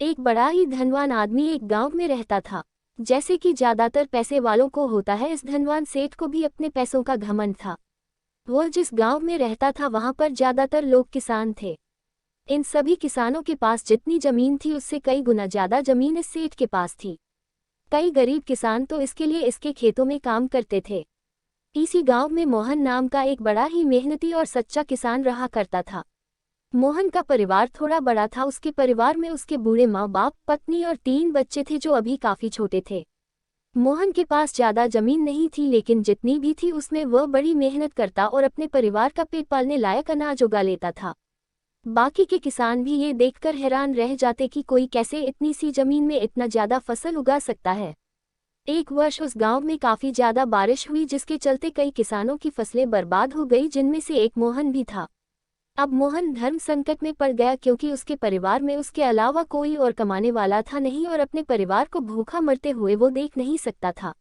एक बड़ा ही धनवान आदमी एक गांव में रहता था। जैसे कि ज्यादातर पैसे वालों को होता है, इस धनवान सेठ को भी अपने पैसों का घमंड था। वह जिस गांव में रहता था वहां पर ज्यादातर लोग किसान थे। इन सभी किसानों के पास जितनी जमीन थी उससे कई गुना ज्यादा जमीन इस सेठ के पास थी। कई गरीब किसान तो इसके लिए इसके खेतों में काम करते थे। इसी गांव में मोहन नाम का एक बड़ा ही मेहनती और सच्चा किसान रहा करता था। मोहन का परिवार थोड़ा बड़ा था। उसके परिवार में उसके बूढ़े माँ बाप, पत्नी और 3 बच्चे थे जो अभी काफी छोटे थे। मोहन के पास ज्यादा जमीन नहीं थी, लेकिन जितनी भी थी उसमें वह बड़ी मेहनत करता और अपने परिवार का पेट पालने लायक अनाज उगा लेता था। बाकी के किसान भी ये देखकर हैरान रह जाते कि कोई कैसे इतनी सी जमीन में इतना ज्यादा फसल उगा सकता है। एक वर्ष उस गांव में काफी ज्यादा बारिश हुई, जिसके चलते कई किसानों की फसलें बर्बाद हो गई, जिनमें से एक मोहन भी था। अब मोहन धर्म संकट में पड़ गया, क्योंकि उसके परिवार में उसके अलावा कोई और कमाने वाला था नहीं और अपने परिवार को भूखा मरते हुए वो देख नहीं सकता था।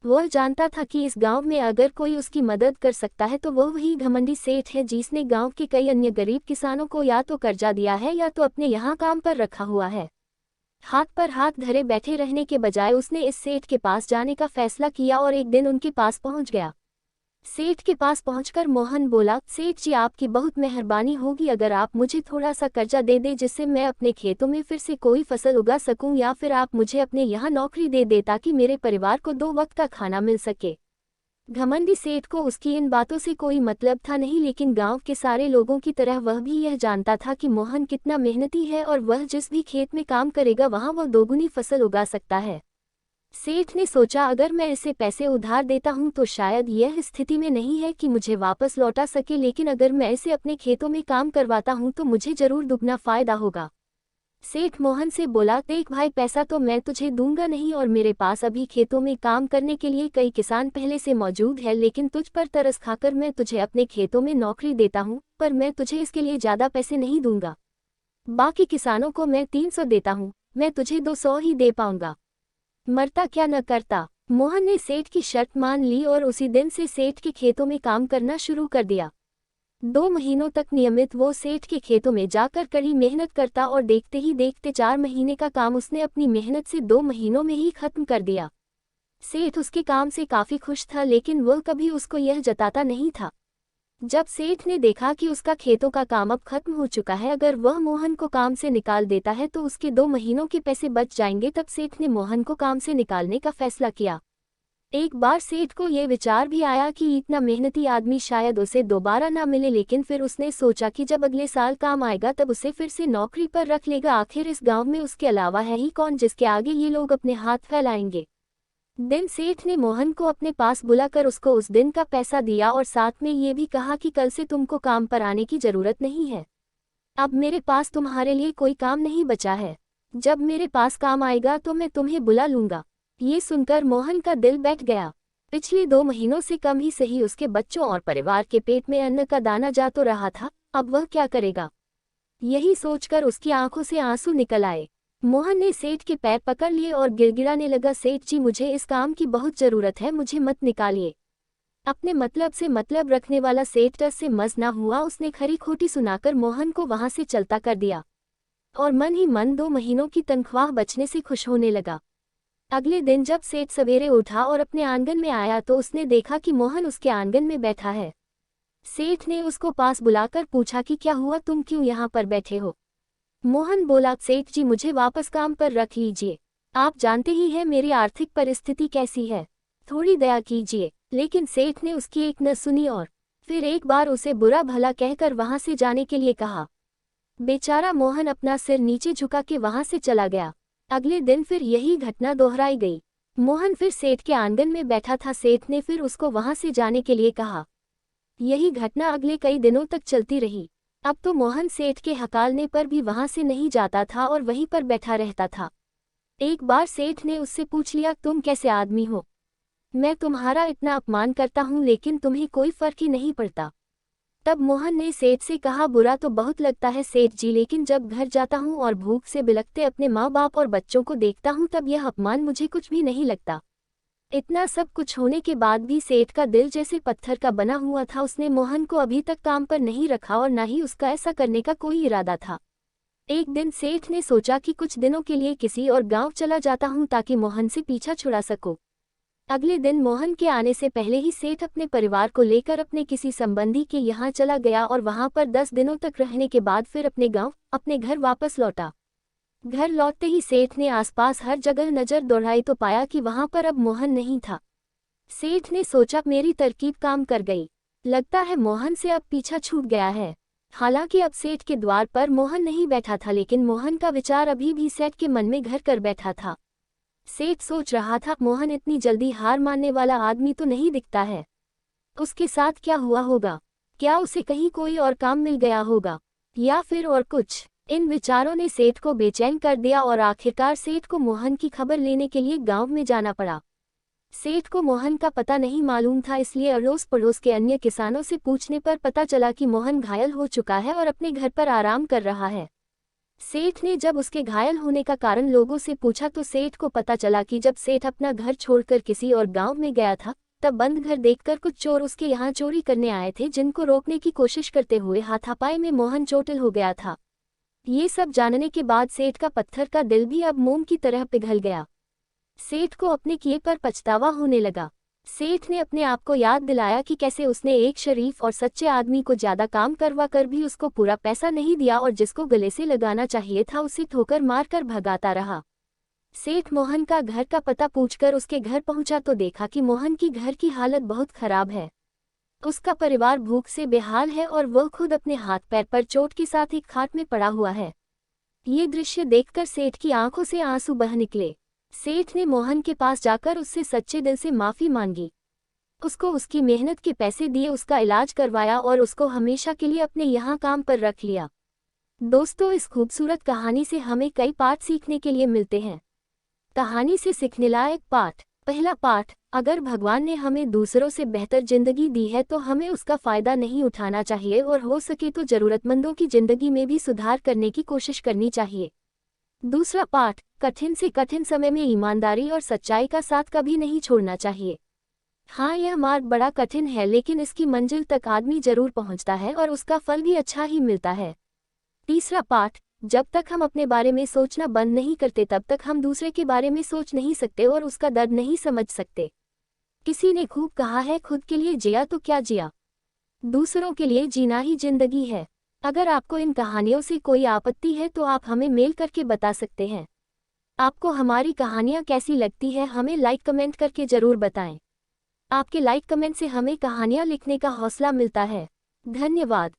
वह जानता था कि इस गांव में अगर कोई उसकी मदद कर सकता है तो वह वही घमंडी सेठ है, जिसने गांव के कई अन्य गरीब किसानों को या तो कर्जा दिया है या तो अपने यहाँ काम पर रखा हुआ है। हाथ पर हाथ धरे बैठे रहने के बजाय उसने इस सेठ के पास जाने का फैसला किया और एक दिन उनके पास पहुंच गया। सेठ के पास पहुंचकर मोहन बोला, सेठ जी आपकी बहुत मेहरबानी होगी अगर आप मुझे थोड़ा सा कर्जा दे दे, जिससे मैं अपने खेतों में फिर से कोई फसल उगा सकूं, या फिर आप मुझे अपने यहाँ नौकरी दे दे ताकि मेरे परिवार को 2 वक्त का खाना मिल सके। घमंडी सेठ को उसकी इन बातों से कोई मतलब था नहीं, लेकिन गांव के सारे लोगों की तरह वह भी यह जानता था कि मोहन कितना मेहनती है और वह जिस भी खेत में काम करेगा वहां वह 2 गुनी फसल उगा सकता है। सेठ ने सोचा, अगर मैं इसे पैसे उधार देता हूं तो शायद यह स्थिति में नहीं है कि मुझे वापस लौटा सके, लेकिन अगर मैं इसे अपने खेतों में काम करवाता हूं तो मुझे जरूर दुगना फायदा होगा। सेठ मोहन से बोला, देख भाई, पैसा तो मैं तुझे दूंगा नहीं और मेरे पास अभी खेतों में काम करने के लिए कई किसान पहले से मौजूद है, लेकिन तुझ पर तरस खाकर मैं तुझे अपने खेतों में नौकरी देता हूं, पर मैं तुझे इसके लिए ज्यादा पैसे नहीं दूंगा। बाकी किसानों को मैं 300 देता हूं, मैं तुझे 200 ही दे पाऊंगा। मरता क्या न करता। मोहन ने सेठ की शर्त मान ली और उसी दिन से सेठ के खेतों में काम करना शुरू कर दिया। 2 महीनों तक नियमित वो सेठ के खेतों में जाकर कड़ी मेहनत करता और देखते ही देखते 4 महीने का काम उसने अपनी मेहनत से 2 महीनों में ही खत्म कर दिया। सेठ उसके काम से काफी खुश था, लेकिन वह कभी उसको यह जताता नहीं था। जब सेठ ने देखा कि उसका खेतों का काम अब खत्म हो चुका है, अगर वह मोहन को काम से निकाल देता है तो उसके 2 महीनों के पैसे बच जाएंगे, तब सेठ ने मोहन को काम से निकालने का फैसला किया। एक बार सेठ को यह विचार भी आया कि इतना मेहनती आदमी शायद उसे दोबारा ना मिले, लेकिन फिर उसने सोचा कि जब अगले साल काम आएगा तब उसे फिर से नौकरी पर रख लेगा। आखिर इस गांव में उसके अलावा है ही कौन जिसके आगे ये लोग अपने हाथ फैलाएंगे। दिन सेठ ने मोहन को अपने पास बुलाकर उसको उस दिन का पैसा दिया और साथ में ये भी कहा कि कल से तुमको काम पर आने की जरूरत नहीं है। अब मेरे पास तुम्हारे लिए कोई काम नहीं बचा है। जब मेरे पास काम आएगा तो मैं तुम्हें बुला लूंगा। ये सुनकर मोहन का दिल बैठ गया। पिछले 2 महीनों से कम ही सही उसके बच्चों और परिवार के पेट में अन्न का दाना जा तो रहा था, अब वह क्या करेगा। यही सोचकर उसकी आंखों से आंसू निकल आए। मोहन ने सेठ के पैर पकड़ लिए और गिड़गिड़ाने लगा, सेठ जी मुझे इस काम की बहुत जरूरत है, मुझे मत निकालिए। अपने मतलब से मतलब रखने वाला सेठ टस से मस ना हुआ। उसने खरी खोटी सुनाकर मोहन को वहां से चलता कर दिया और मन ही मन 2 महीनों की तनख्वाह बचने से खुश होने लगा। अगले दिन जब सेठ सवेरे उठा और अपने आंगन में आया तो उसने देखा कि मोहन उसके आंगन में बैठा है। सेठ ने उसको पास बुलाकर पूछा कि क्या हुआ, तुम क्यों यहाँ पर बैठे हो। मोहन बोला, सेठ जी मुझे वापस काम पर रख लीजिए, आप जानते ही हैं मेरी आर्थिक परिस्थिति कैसी है, थोड़ी दया कीजिए। लेकिन सेठ ने उसकी एक न सुनी और फिर एक बार उसे बुरा भला कहकर वहां से जाने के लिए कहा। बेचारा मोहन अपना सिर नीचे झुका के वहां से चला गया। अगले दिन फिर यही घटना दोहराई गई। मोहन फिर सेठ के आंगन में बैठा था। सेठ ने फिर उसको वहां से जाने के लिए कहा। यही घटना अगले कई दिनों तक चलती रही। अब तो मोहन सेठ के हकालने पर भी वहां से नहीं जाता था और वहीं पर बैठा रहता था। एक बार सेठ ने उससे पूछ लिया, तुम कैसे आदमी हो, मैं तुम्हारा इतना अपमान करता हूं लेकिन तुम्हें कोई फर्क ही नहीं पड़ता। तब मोहन ने सेठ से कहा, बुरा तो बहुत लगता है सेठ जी, लेकिन जब घर जाता हूं और भूख से बिलखते अपने माँ बाप और बच्चों को देखता हूं तब यह अपमान मुझे कुछ भी नहीं लगता। इतना सब कुछ होने के बाद भी सेठ का दिल जैसे पत्थर का बना हुआ था। उसने मोहन को अभी तक काम पर नहीं रखा और न ही उसका ऐसा करने का कोई इरादा था। एक दिन सेठ ने सोचा कि कुछ दिनों के लिए किसी और गांव चला जाता हूं ताकि मोहन से पीछा छुड़ा सकूं। अगले दिन मोहन के आने से पहले ही सेठ अपने परिवार को लेकर अपने किसी संबंधी के यहाँ चला गया और वहां पर 10 दिनों तक रहने के बाद फिर अपने गांव, अपने घर वापस लौटा। घर लौटते ही सेठ ने आसपास हर जगह नजर दौड़ाई तो पाया कि वहां पर अब मोहन नहीं था। सेठ ने सोचा मेरी तरकीब काम कर गई, लगता है मोहन से अब पीछा छूट गया है। हालांकि अब सेठ के द्वार पर मोहन नहीं बैठा था, लेकिन मोहन का विचार अभी भी सेठ के मन में घर कर बैठा था। सेठ सोच रहा था मोहन इतनी जल्दी हार मानने वाला आदमी तो नहीं दिखता है। उसके साथ क्या हुआ होगा? क्या उसे कहीं कोई और काम मिल गया होगा या फिर और कुछ? इन विचारों ने सेठ को बेचैन कर दिया और आखिरकार सेठ को मोहन की खबर लेने के लिए गांव में जाना पड़ा। सेठ को मोहन का पता नहीं मालूम था, इसलिए अड़ोस पड़ोस के अन्य किसानों से पूछने पर पता चला कि मोहन घायल हो चुका है और अपने घर पर आराम कर रहा है। सेठ ने जब उसके घायल होने का कारण लोगों से पूछा तो सेठ को पता चला कि जब सेठ अपना घर छोड़कर किसी और गांव में गया था, तब बंद घर देखकर कुछ चोर उसके यहाँ चोरी करने आए थे, जिनको रोकने की कोशिश करते हुए हाथापाई में मोहन चोटिल हो गया था। ये सब जानने के बाद सेठ का पत्थर का दिल भी अब मोम की तरह पिघल गया। सेठ को अपने किए पर पछतावा होने लगा। सेठ ने अपने आप को याद दिलाया कि कैसे उसने एक शरीफ और सच्चे आदमी को ज्यादा काम करवा कर भी उसको पूरा पैसा नहीं दिया और जिसको गले से लगाना चाहिए था उसे ठोकर मारकर भगाता रहा। सेठ मोहन का घर का पता पूछकर उसके घर पहुंचा तो देखा कि मोहन की घर की हालत बहुत खराब है। उसका परिवार भूख से बेहाल है और वह खुद अपने हाथ पैर पर चोट के साथ एक खाट में पड़ा हुआ है। ये दृश्य देखकर सेठ की आंखों से आंसू बह निकले। सेठ ने मोहन के पास जाकर उससे सच्चे दिल से माफी मांगी, उसको उसकी मेहनत के पैसे दिए, उसका इलाज करवाया और उसको हमेशा के लिए अपने यहाँ काम पर रख लिया। दोस्तों, इस खूबसूरत कहानी से हमें कई पाठ सीखने के लिए मिलते हैं। कहानी से सीखने लायक पाठ। पहला पाठ, अगर भगवान ने हमें दूसरों से बेहतर जिंदगी दी है तो हमें उसका फायदा नहीं उठाना चाहिए और हो सके तो जरूरतमंदों की जिंदगी में भी सुधार करने की कोशिश करनी चाहिए। दूसरा पाठ, कठिन से कठिन समय में ईमानदारी और सच्चाई का साथ कभी नहीं छोड़ना चाहिए। हाँ, यह मार्ग बड़ा कठिन है, लेकिन इसकी मंजिल तक आदमी जरूर पहुंचता है और उसका फल भी अच्छा ही मिलता है। तीसरा पाठ, जब तक हम अपने बारे में सोचना बंद नहीं करते तब तक हम दूसरे के बारे में सोच नहीं सकते और उसका दर्द नहीं समझ सकते। किसी ने खूब कहा है, खुद के लिए जिया तो क्या जिया, दूसरों के लिए जीना ही जिंदगी है। अगर आपको इन कहानियों से कोई आपत्ति है तो आप हमें मेल करके बता सकते हैं। आपको हमारी कहानियाँ कैसी लगती है हमें लाइक कमेंट करके ज़रूर बताएं। आपके लाइक कमेंट से हमें कहानियाँ लिखने का हौसला मिलता है। धन्यवाद।